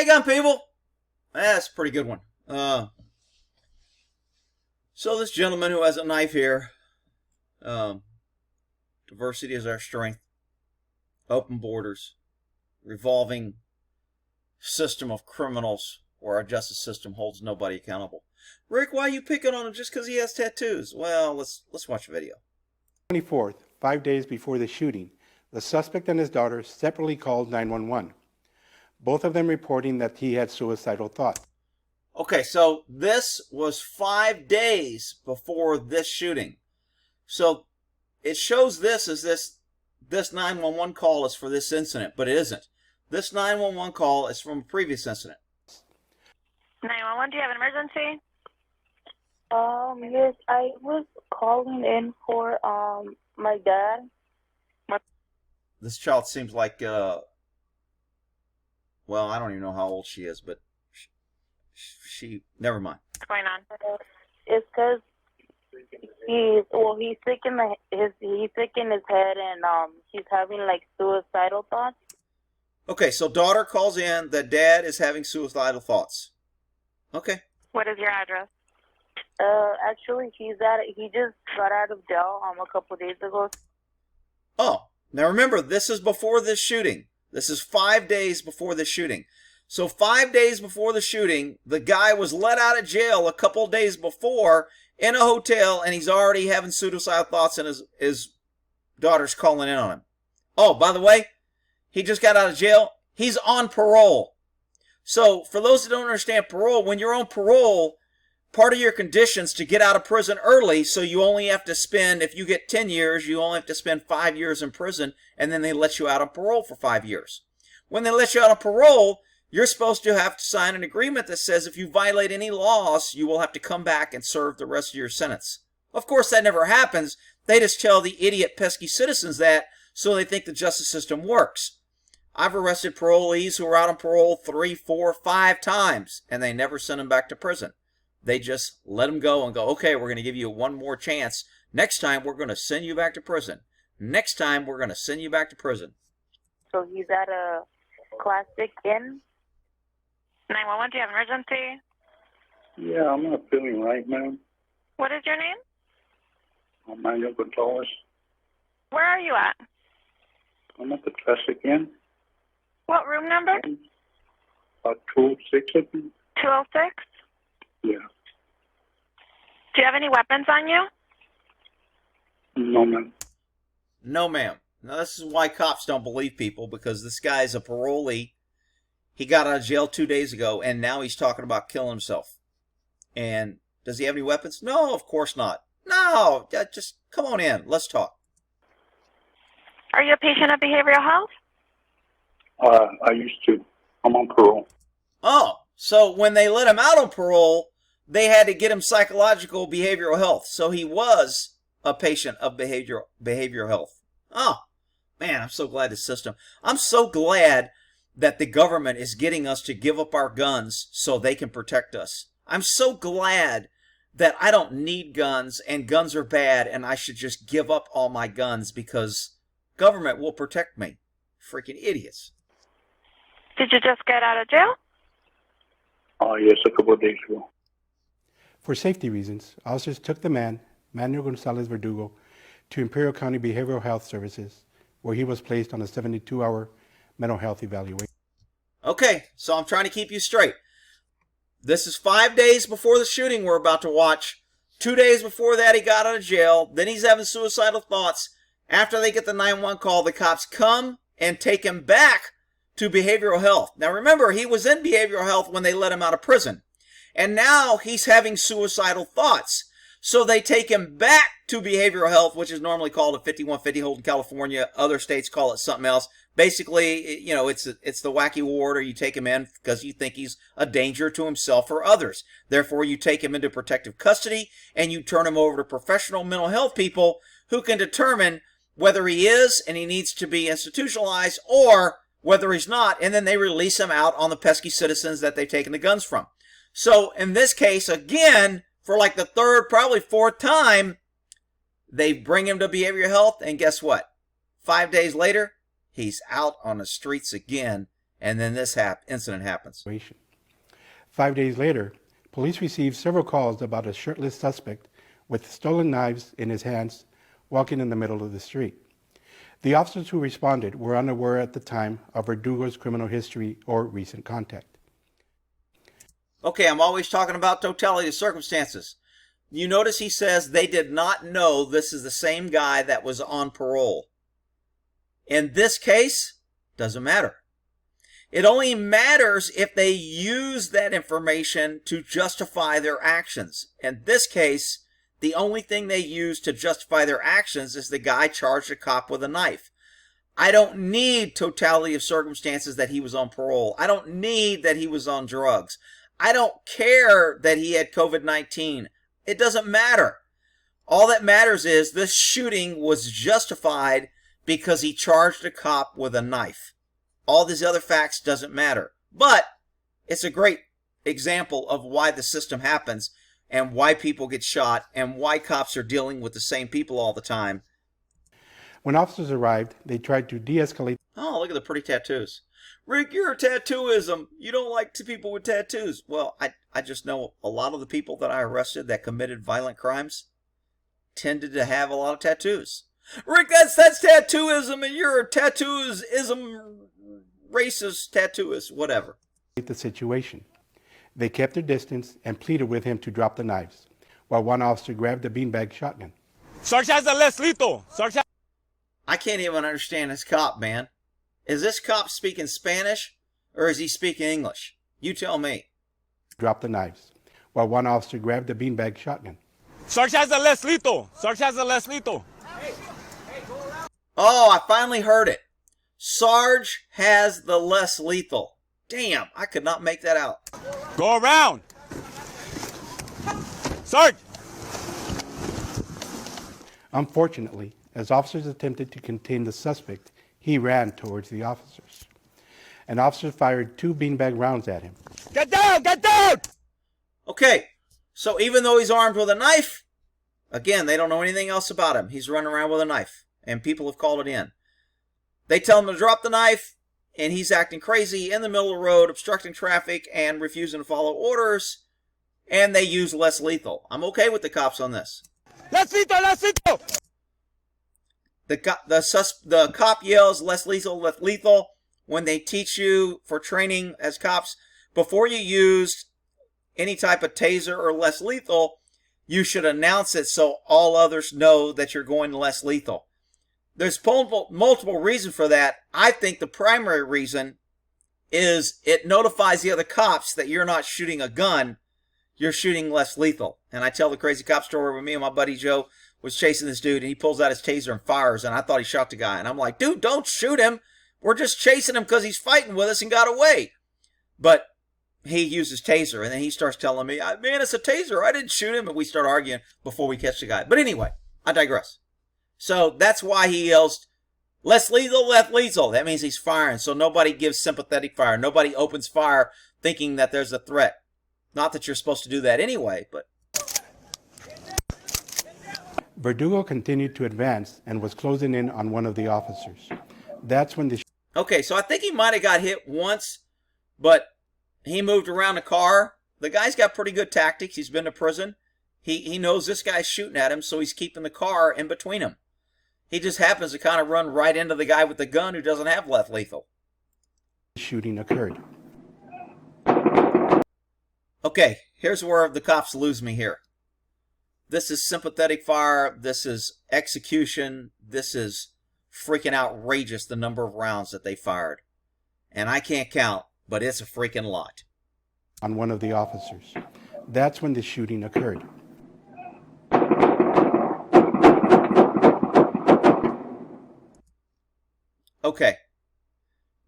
Hey, gun people. That's a pretty good one. So this gentleman who has a knife here, diversity is our strength, open borders, revolving system of criminals where our justice system holds nobody accountable. Rick, why are you picking on him just because he has tattoos? Well, let's watch the video. 24th, 5 days before the shooting, the suspect and his daughter separately called 911, both of them reporting that he had suicidal thoughts. Okay, so this was 5 days before this shooting. So it shows this as this 911 call is for this incident, but it isn't. This 911 call is from a previous incident. 911, do you have an emergency? Yes, I was calling in for my dad. This child seems like well, I don't even know how old she is, but she never mind. What's going on? It's because he's sick in he's sick in his head, and he's having like suicidal thoughts. Okay, so daughter calls in that dad is having suicidal thoughts. Okay. What is your address? Actually, he just got out of jail a couple days ago. Oh, now remember, this is before this shooting. This is 5 days before the shooting. So 5 days before the shooting, the guy was let out of jail a couple days before in a hotel, and he's already having suicidal thoughts, and his daughter's calling in on him. Oh, by the way, he just got out of jail. He's on parole. So for those that don't understand parole, when you're on parole, part of your conditions to get out of prison early, so you only have to spend, if you get 10 years, you only have to spend 5 years in prison, and then they let you out on parole for 5 years. When they let you out on parole, you're supposed to have to sign an agreement that says if you violate any laws, you will have to come back and serve the rest of your sentence. Of course, that never happens. They just tell the idiot, pesky citizens that, so they think the justice system works. I've arrested parolees who are out on parole 3, 4, 5 times, and they never send them back to prison. They just let them go and go, okay, we're going to give you one more chance. Next time, we're going to send you back to prison. Next time, we're going to send you back to prison. So he's at a classic inn. 911, do you have an emergency? Yeah, I'm not feeling right, ma'am. What is your name? I'm Manuel Gonzalez. Where are you at? I'm at the Classic Inn. What room number? 206, I think. 206? Yeah. Do you have any weapons on you? No, ma'am. No, ma'am. Now, this is why cops don't believe people, because this guy's a parolee. He got out of jail 2 days ago, and now he's talking about killing himself. And does he have any weapons? No, of course not. No, just come on in. Let's talk. Are you a patient of behavioral health? I used to. I'm on parole. Oh, so when they let him out on parole, they had to get him psychological behavioral health. So he was a patient of behavioral health. Oh, man, I'm so glad the system. I'm so glad that the government is getting us to give up our guns so they can protect us. I'm so glad that I don't need guns and guns are bad and I should just give up all my guns because government will protect me. Freaking idiots. Did you just get out of jail? Yes, a couple of days ago. For safety reasons, officers took the man, Manuel Gonzalez Verdugo, to Imperial County Behavioral Health Services, where he was placed on a 72-hour mental health evaluation. Okay, so I'm trying to keep you straight. This is 5 days before the shooting we're about to watch. 2 days before that, he got out of jail. Then he's having suicidal thoughts. After they get the 911 call, the cops come and take him back to behavioral health. Now remember, he was in behavioral health when they let him out of prison. And now he's having suicidal thoughts. So they take him back to behavioral health, which is normally called a 5150 hold in California. Other states call it something else. Basically, you know, it's the wacky ward, or you take him in because you think he's a danger to himself or others. Therefore, you take him into protective custody and you turn him over to professional mental health people who can determine whether he is and he needs to be institutionalized or whether he's not, and then they release him out on the pesky citizens that they've taken the guns from. So in this case, again, for like the third, probably fourth time, they bring him to behavioral health, and guess what? 5 days later, he's out on the streets again, And then this incident happens. 5 days later, police received several calls about a shirtless suspect with stolen knives in his hands walking in the middle of the street. The officers who responded were unaware at the time of Verdugo's criminal history or recent contact. Okay, I'm always talking about totality of circumstances. You notice he says they did not know this is the same guy that was on parole. In this case, doesn't matter. It only matters if they use that information to justify their actions. In this case, the only thing they use to justify their actions is the guy charged a cop with a knife. I don't need totality of circumstances that he was on parole. I don't need that he was on drugs. I don't care that he had COVID-19. It doesn't matter. All that matters is this shooting was justified because he charged a cop with a knife. All these other facts doesn't matter. But it's a great example of why the system happens and why people get shot and why cops are dealing with the same people all the time. When officers arrived, they tried to de-escalate. Oh, look at the pretty tattoos. Rick, you're a tattooism. You don't like people with tattoos. Well, I just know a lot of the people that I arrested that committed violent crimes tended to have a lot of tattoos. Rick, that's tattooism, and you're a tattooism, racist tattooist, whatever. The situation. They kept their distance and pleaded with him to drop the knives, while one officer grabbed a beanbag shotgun. Sarge has a less lethal. I can't even understand this cop, man. Is this cop speaking Spanish, or is he speaking English? You tell me. Drop the knives, while one officer grabbed a beanbag shotgun. Sarge has a less lethal. Oh, I finally heard it. Sarge has the less lethal. Damn, I could not make that out. Go around. Sarge. Unfortunately, as officers attempted to contain the suspect, he ran towards the officers. An officer fired 2 beanbag rounds at him. Get down! Get down! Okay, so even though he's armed with a knife, again, they don't know anything else about him. He's running around with a knife, and people have called it in. They tell him to drop the knife, and he's acting crazy in the middle of the road, obstructing traffic and refusing to follow orders, and they use less lethal. I'm okay with the cops on this. Less lethal! The cop yells less lethal when they teach you for training as cops. Before you use any type of taser or less lethal, you should announce it so all others know that you're going less lethal. There's multiple reasons for that. I think the primary reason is it notifies the other cops that you're not shooting a gun, you're shooting less lethal. And I tell the crazy cop story where me and my buddy Joe was chasing this dude, and he pulls out his taser and fires, and I thought he shot the guy. And I'm like, dude, don't shoot him. We're just chasing him because he's fighting with us and got away. But he uses taser, and then he starts telling me, man, it's a taser. I didn't shoot him. And we start arguing before we catch the guy. But anyway, I digress. So that's why he yells, less lethal, less lethal. That means he's firing. So nobody gives sympathetic fire. Nobody opens fire thinking that there's a threat. Not that you're supposed to do that anyway, but... Verdugo continued to advance and was closing in on one of the officers. That's when the... Okay, so I think he might have got hit once, but he moved around the car. The guy's got pretty good tactics. He's been to prison. He knows this guy's shooting at him, so he's keeping the car in between him. He just happens to kind of run right into the guy with the gun who doesn't have less lethal. Shooting occurred. Okay, here's where the cops lose me here. This is sympathetic fire. This is execution. This is freaking outrageous, the number of rounds that they fired. And I can't count, but it's a freaking lot. On one of the officers. That's when the shooting occurred. Okay.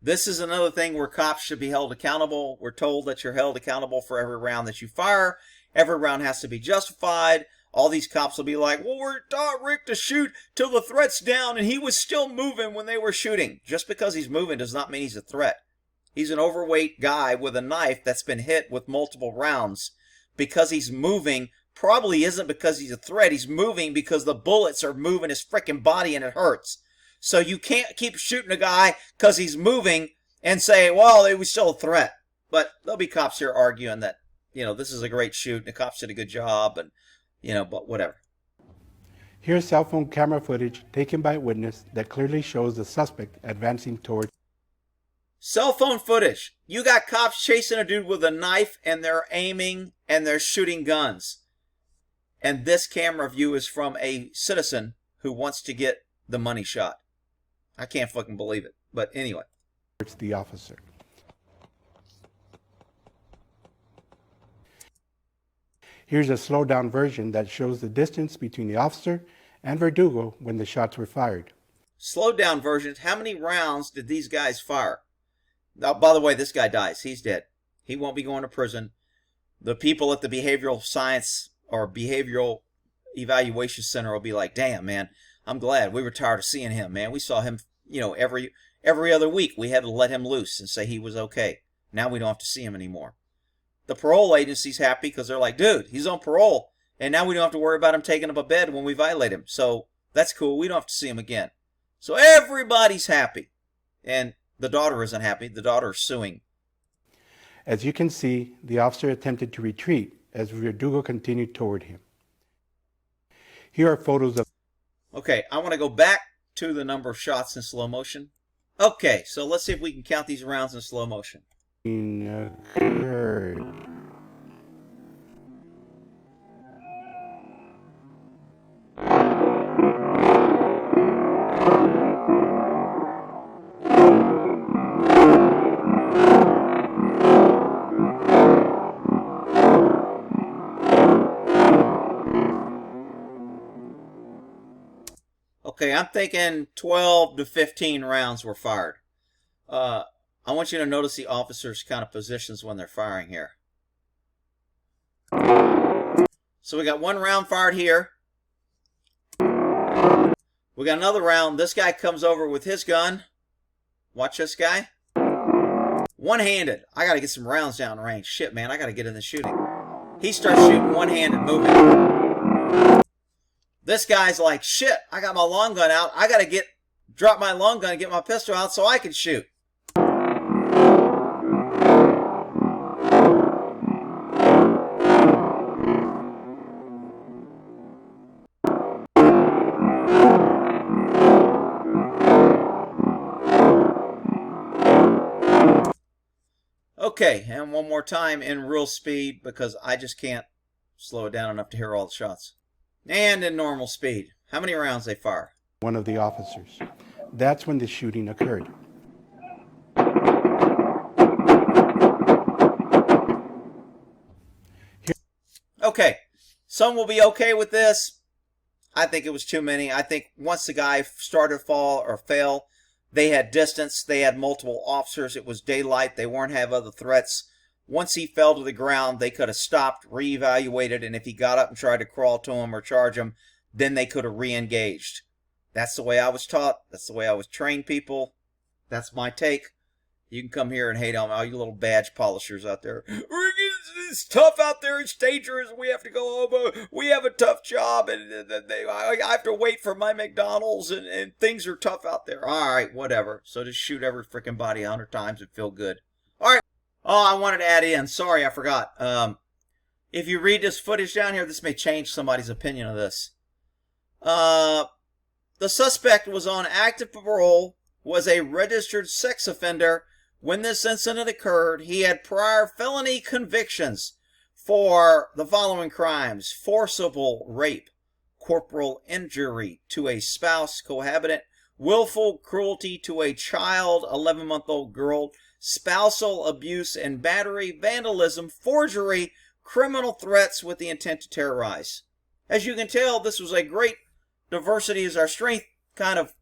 This is another thing where cops should be held accountable. We're told that you're held accountable for every round that you fire. Every round has to be justified. All these cops will be like, well, we're taught Rick to shoot till the threat's down, and he was still moving when they were shooting. Just because he's moving does not mean he's a threat. He's an overweight guy with a knife that's been hit with multiple rounds. Because he's moving probably isn't because he's a threat. He's moving because the bullets are moving his freaking body and it hurts. So you can't keep shooting a guy because he's moving and say, well, it was still a threat. But there'll be cops here arguing that, this is a great shoot and the cops did a good job and, but whatever. Here's cell phone camera footage taken by a witness that clearly shows the suspect advancing toward. Cell phone footage. You got cops chasing a dude with a knife and they're aiming and they're shooting guns. And this camera view is from a citizen who wants to get the money shot. I can't fucking believe it. But anyway. Towards the officer. Here's a slowed down version that shows the distance between the officer and Verdugo when the shots were fired. Slowed down versions. How many rounds did these guys fire? Now, by the way, this guy dies. He's dead. He won't be going to prison. The people at the behavioral science or behavioral evaluation center will be like, damn, man, I'm glad. We were tired of seeing him, man. We saw him, every other week. We had to let him loose and say he was okay. Now we don't have to see him anymore. The parole agency's happy because they're like, dude, he's on parole. And now we don't have to worry about him taking up a bed when we violate him. So that's cool. We don't have to see him again. So everybody's happy. And the daughter isn't happy. The daughter is suing. As you can see, the officer attempted to retreat as Verdugo continued toward him. Here are photos of... Okay, I want to go back to the number of shots in slow motion. Okay, so let's see if we can count these rounds in slow motion. Occurred. Okay, I'm thinking 12 to 15 rounds were fired. I want you to notice the officers' kind of positions when they're firing here. So we got one round fired here. We got another round. This guy comes over with his gun. Watch this guy. One-handed. I got to get some rounds down range. Shit, man, I got to get in the shooting. He starts shooting one-handed, moving. This guy's like, shit, I got my long gun out. I got to drop my long gun and get my pistol out so I can shoot. Okay, and one more time in real speed because I just can't slow it down enough to hear all the shots. And in normal speed. How many rounds they fire? One of the officers. That's when the shooting occurred. Okay, some will be okay with this. I think it was too many. I think once the guy started to fall or fail, they had distance. They had multiple officers. It was daylight. They weren't have other threats. Once he fell to the ground, they could have stopped, reevaluated, and if he got up and tried to crawl to him or charge him, then they could have re-engaged. That's the way I was taught. That's the way I was trained, people. That's my take. You can come here and hate on all you little badge polishers out there. It's tough out there. It's dangerous. We have to go home. We have a tough job, and I have to wait for my McDonald's, and things are tough out there. All right, whatever. So just shoot every freaking body 100 times and feel good. All right. Oh, I wanted to add in. Sorry, I forgot. If you read this footage down here, this may change somebody's opinion of this. The suspect was on active parole, was a registered sex offender. When this incident occurred, he had prior felony convictions for the following crimes: forcible rape, corporal injury to a spouse, cohabitant, willful cruelty to a child, 11-month-old girl, spousal abuse and battery, vandalism, forgery, criminal threats with the intent to terrorize. As you can tell, this was a great diversity is our strength kind of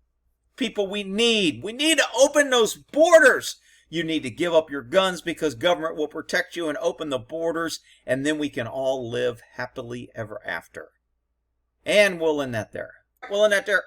people we need. We need to open those borders. You need to give up your guns because government will protect you and open the borders, and then we can all live happily ever after. And we'll end that there. We'll end that there.